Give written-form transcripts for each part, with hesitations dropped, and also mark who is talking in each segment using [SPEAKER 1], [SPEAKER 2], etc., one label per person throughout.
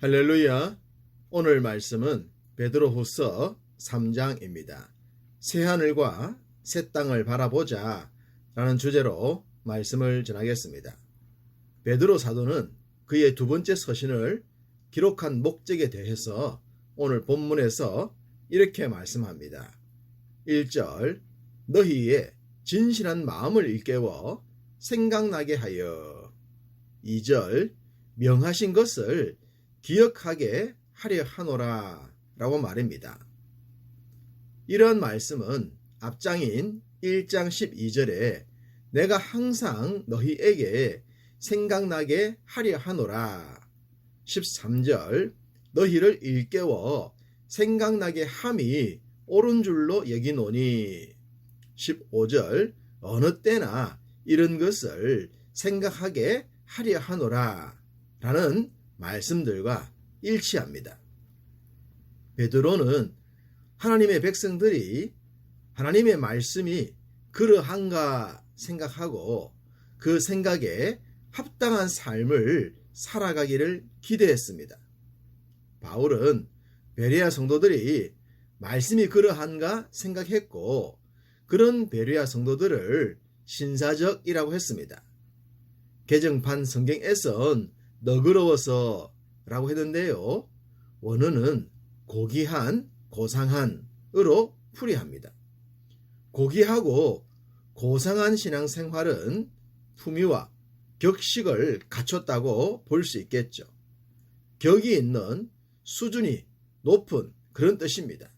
[SPEAKER 1] 할렐루야. 오늘 말씀은 베드로후서 3장입니다. 새하늘과 새 땅을 바라보자 라는 주제로 말씀을 전하겠습니다. 베드로 사도는 그의 두 번째 서신을 기록한 목적에 대해서 오늘 본문에서 이렇게 말씀합니다. 1절 너희의 진실한 마음을 일깨워 생각나게 하여 2절 명하신 것을 기억하게 하려 하노라 라고 말입니다. 이러한 말씀은 앞장인 1장 12절에 내가 항상 너희에게 생각나게 하려 하노라 13절 너희를 일깨워 생각나게 함이 옳은 줄로 여기노니 15절 어느 때나 이런 것을 생각하게 하려 하노라 라는 말씀들과 일치합니다. 베드로는 하나님의 백성들이 하나님의 말씀이 그러한가 생각하고 그 생각에 합당한 삶을 살아가기를 기대했습니다. 바울은 베레아 성도들이 말씀이 그러한가 생각했고 그런 베레아 성도들을 신사적이라고 했습니다. 개정판 성경에선 너그러워서 라고 했는데요. 원어는 고귀한, 고상한으로 풀이합니다. 고귀하고 고상한 신앙생활은 품위와 격식을 갖췄다고 볼 수 있겠죠. 격이 있는 수준이 높은 그런 뜻입니다.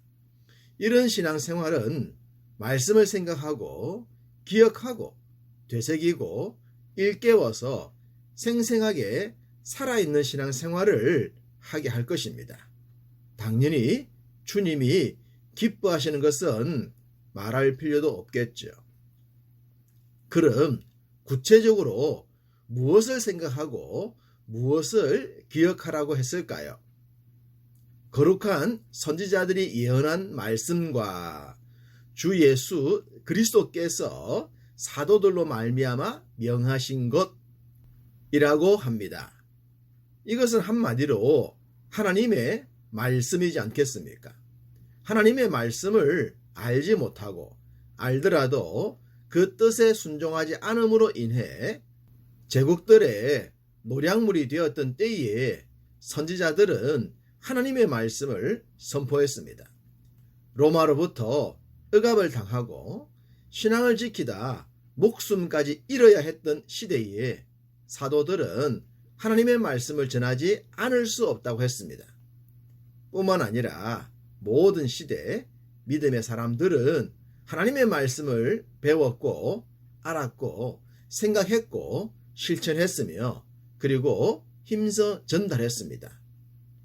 [SPEAKER 1] 이런 신앙생활은 말씀을 생각하고 기억하고 되새기고 일깨워서 생생하게 살아있는 신앙생활을 하게 할 것입니다. 당연히 주님이 기뻐하시는 것은 말할 필요도 없겠죠. 그럼 구체적으로 무엇을 생각하고 무엇을 기억하라고 했을까요? 거룩한 선지자들이 예언한 말씀과 주 예수 그리스도께서 사도들로 말미암아 명하신 것이라고 합니다. 이것은 한마디로 하나님의 말씀이지 않겠습니까? 하나님의 말씀을 알지 못하고 알더라도 그 뜻에 순종하지 않음으로 인해 제국들의 노략물이 되었던 때에 선지자들은 하나님의 말씀을 선포했습니다. 로마로부터 억압을 당하고 신앙을 지키다 목숨까지 잃어야 했던 시대에 사도들은 하나님의 말씀을 전하지 않을 수 없다고 했습니다. 뿐만 아니라 모든 시대 믿음의 사람들은 하나님의 말씀을 배웠고 알았고 생각했고 실천했으며 그리고 힘써 전달했습니다.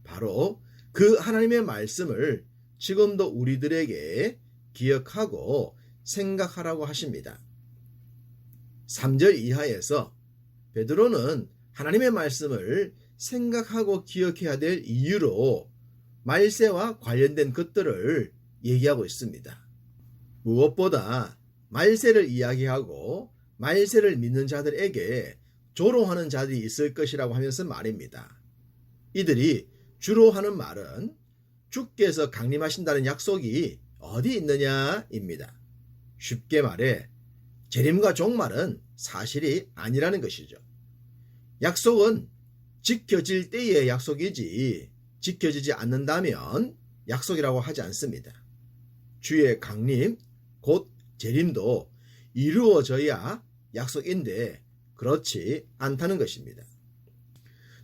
[SPEAKER 1] 바로 그 하나님의 말씀을 지금도 우리들에게 기억하고 생각하라고 하십니다. 3절 이하에서 베드로는 하나님의 말씀을 생각하고 기억해야 될 이유로 말세와 관련된 것들을 얘기하고 있습니다. 무엇보다 말세를 이야기하고 말세를 믿는 자들에게 조롱하는 자들이 있을 것이라고 하면서 말입니다. 이들이 주로 하는 말은 주께서 강림하신다는 약속이 어디 있느냐입니다. 쉽게 말해 재림과 종말은 사실이 아니라는 것이죠. 약속은 지켜질 때의 약속이지 지켜지지 않는다면 약속이라고 하지 않습니다. 주의 강림, 곧 재림도 이루어져야 약속인데 그렇지 않다는 것입니다.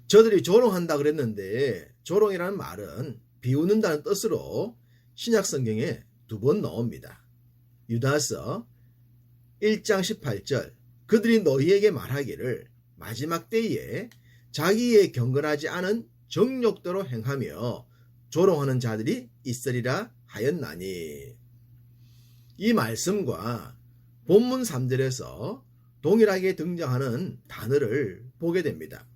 [SPEAKER 1] 저들이 조롱한다 그랬는데 조롱이라는 말은 비웃는다는 뜻으로 신약성경에 2번 나옵니다. 유다서 1장 18절 그들이 너희에게 말하기를 마지막 때에 자기의 경건하지 않은 정욕대로 행하며 조롱하는 자들이 있으리라 하였나니 이 말씀과 본문 3절에서 동일하게 등장하는 단어를 보게 됩니다.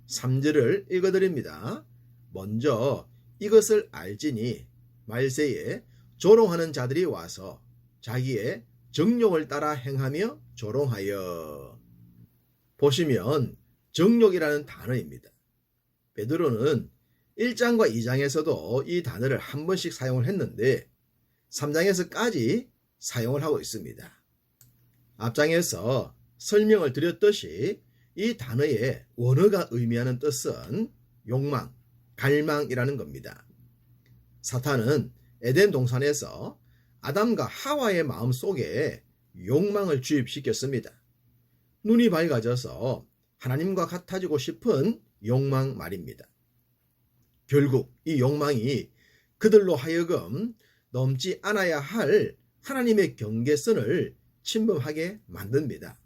[SPEAKER 1] 3절을 읽어드립니다. 먼저 이것을 알지니 말세에 조롱하는 자들이 와서 자기의 정욕을 따라 행하며 조롱하여. 보시면 정욕이라는 단어입니다. 베드로는 1장과 2장에서도 이 단어를 한 번씩 사용을 했는데 3장에서까지 사용을 하고 있습니다. 앞장에서 설명을 드렸듯이 이 단어의 원어가 의미하는 뜻은 욕망, 갈망이라는 겁니다. 사탄은 에덴 동산에서 아담과 하와의 마음 속에 욕망을 주입시켰습니다. 눈이 밝아져서 하나님과 같아지고 싶은 욕망 말입니다. 결국 이 욕망이 그들로 하여금 넘지 않아야 할 하나님의 경계선을 침범하게 만듭니다.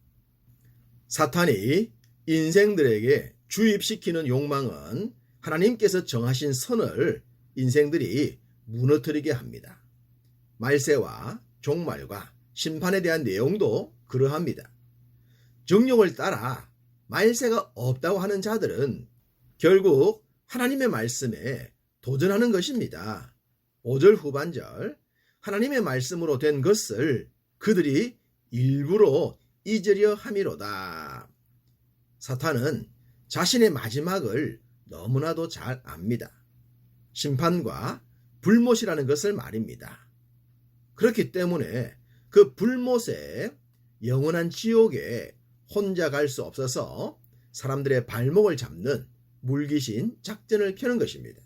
[SPEAKER 1] 사탄이 인생들에게 주입시키는 욕망은 하나님께서 정하신 선을 인생들이 무너뜨리게 합니다. 말세와 종말과 심판에 대한 내용도 그러합니다. 정욕을 따라 말세가 없다고 하는 자들은 결국 하나님의 말씀에 도전하는 것입니다. 5절 후반절 하나님의 말씀으로 된 것을 그들이 일부러 잊으려 함이로다. 사탄은 자신의 마지막을 너무나도 잘 압니다. 심판과 불못이라는 것을 말입니다. 그렇기 때문에 그 불못에 영원한 지옥에 혼자 갈 수 없어서 사람들의 발목을 잡는 물귀신 작전을 펴는 것입니다.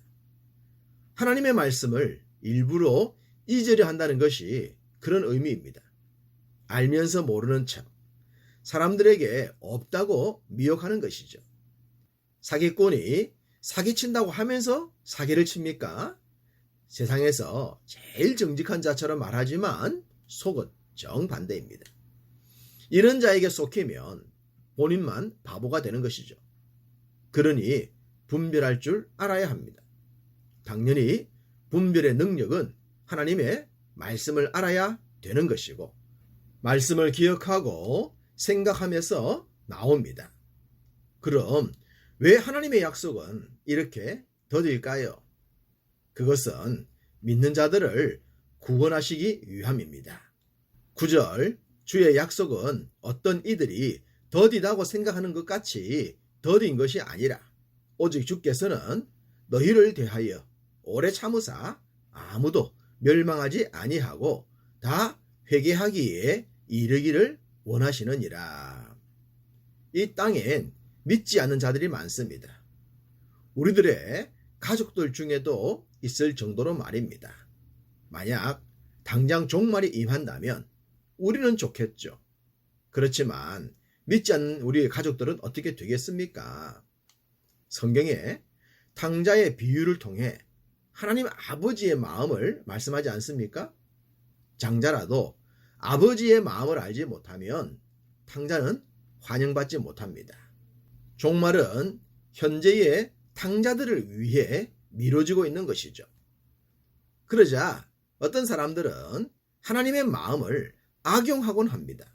[SPEAKER 1] 하나님의 말씀을 일부러 잊으려 한다는 것이 그런 의미입니다. 알면서 모르는 척, 사람들에게 없다고 미혹하는 것이죠. 사기꾼이 사기친다고 하면서 사기를 칩니까? 세상에서 제일 정직한 자처럼 말하지만 속은 정반대입니다. 이런 자에게 속히면 본인만 바보가 되는 것이죠. 그러니 분별할 줄 알아야 합니다. 당연히 분별의 능력은 하나님의 말씀을 알아야 되는 것이고 말씀을 기억하고 생각하면서 나옵니다. 그럼 왜 하나님의 약속은 이렇게 더딜까요? 그것은 믿는 자들을 구원하시기 위함입니다. 9절 주의 약속은 어떤 이들이 더디다고 생각하는 것 같이 더딘 것이 아니라 오직 주께서는 너희를 대하여 오래 참으사 아무도 멸망하지 아니하고 다 회개하기에 이르기를 원하시느니라. 이 땅엔 믿지 않는 자들이 많습니다. 우리들의 가족들 중에도 있을 정도로 말입니다. 만약 당장 종말이 임한다면 우리는 좋겠죠. 그렇지만 믿지 않는 우리의 가족들은 어떻게 되겠습니까? 성경에 탕자의 비유를 통해 하나님 아버지의 마음을 말씀하지 않습니까? 장자라도 아버지의 마음을 알지 못하면 탕자는 환영받지 못합니다. 종말은 현재의 탕자들을 위해 미뤄지고 있는 것이죠. 그러자 어떤 사람들은 하나님의 마음을 악용하곤 합니다.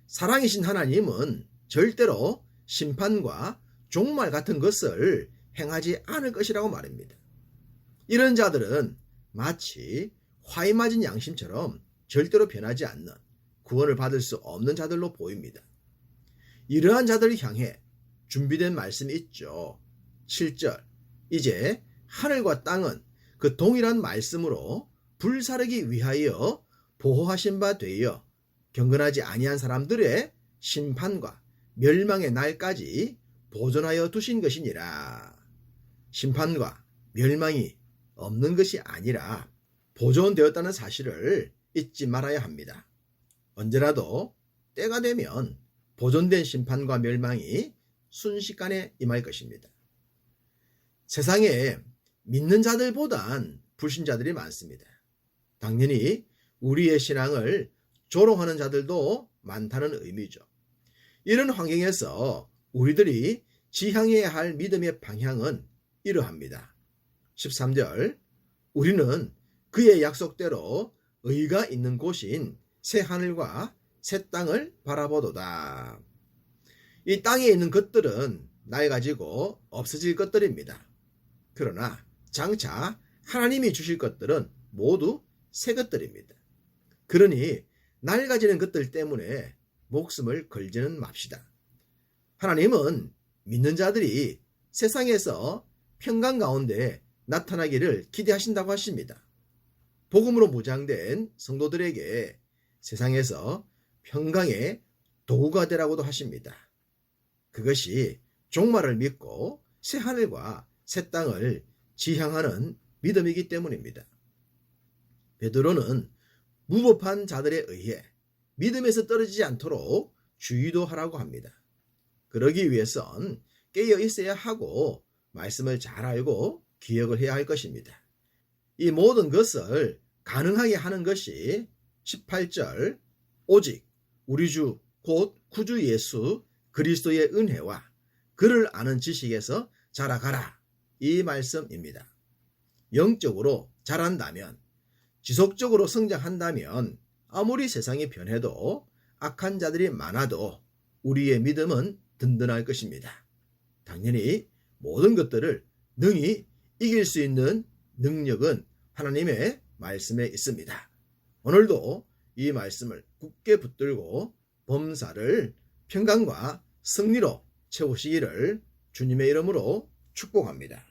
[SPEAKER 1] 사랑이신 하나님은 절대로 심판과 종말 같은 것을 행하지 않을 것이라고 말합니다. 이런 자들은 마치 화이 맞은 양심처럼 절대로 변하지 않는 구원을 받을 수 없는 자들로 보입니다. 이러한 자들을 향해 준비된 말씀이 있죠. 7절 이제 하늘과 땅은 그 동일한 말씀으로 불사르기 위하여 보호하신 바 되어 경건하지 아니한 사람들의 심판과 멸망의 날까지 보존하여 두신 것이니라. 심판과 멸망이 없는 것이 아니라 보존되었다는 사실을 잊지 말아야 합니다. 언제라도 때가 되면 보존된 심판과 멸망이 순식간에 임할 것입니다. 세상에 믿는 자들보단 불신자들이 많습니다. 당연히 우리의 신앙을 조롱하는 자들도 많다는 의미죠. 이런 환경에서 우리들이 지향해야 할 믿음의 방향은 이러합니다. 13절 우리는 그의 약속대로 의가 있는 곳인 새 하늘과 새 땅을 바라보도다. 이 땅에 있는 것들은 낡아지고 없어질 것들입니다. 그러나 장차 하나님이 주실 것들은 모두 새 것들입니다. 그러니 낡아지는 것들 때문에 목숨을 걸지는 맙시다. 하나님은 믿는 자들이 세상에서 평강 가운데 나타나기를 기대하신다고 하십니다. 복음으로 무장된 성도들에게 세상에서 평강의 도구가 되라고도 하십니다. 그것이 종말을 믿고 새 하늘과 새 땅을 지향하는 믿음이기 때문입니다. 베드로는 무법한 자들에 의해 믿음에서 떨어지지 않도록 주의도 하라고 합니다. 그러기 위해선 깨어 있어야 하고 말씀을 잘 알고 기억을 해야 할 것입니다. 이 모든 것을 가능하게 하는 것이 18절 오직 우리 주 곧 구주 예수 그리스도의 은혜와 그를 아는 지식에서 자라가라 이 말씀입니다. 영적으로 자란다면 지속적으로 성장한다면 아무리 세상이 변해도 악한 자들이 많아도 우리의 믿음은 든든할 것입니다. 당연히 모든 것들을 능히 이길 수 있는 능력은 하나님의 말씀에 있습니다. 오늘도 이 말씀을 굳게 붙들고 범사를 평강과 승리로 채우시기를 주님의 이름으로 축복합니다.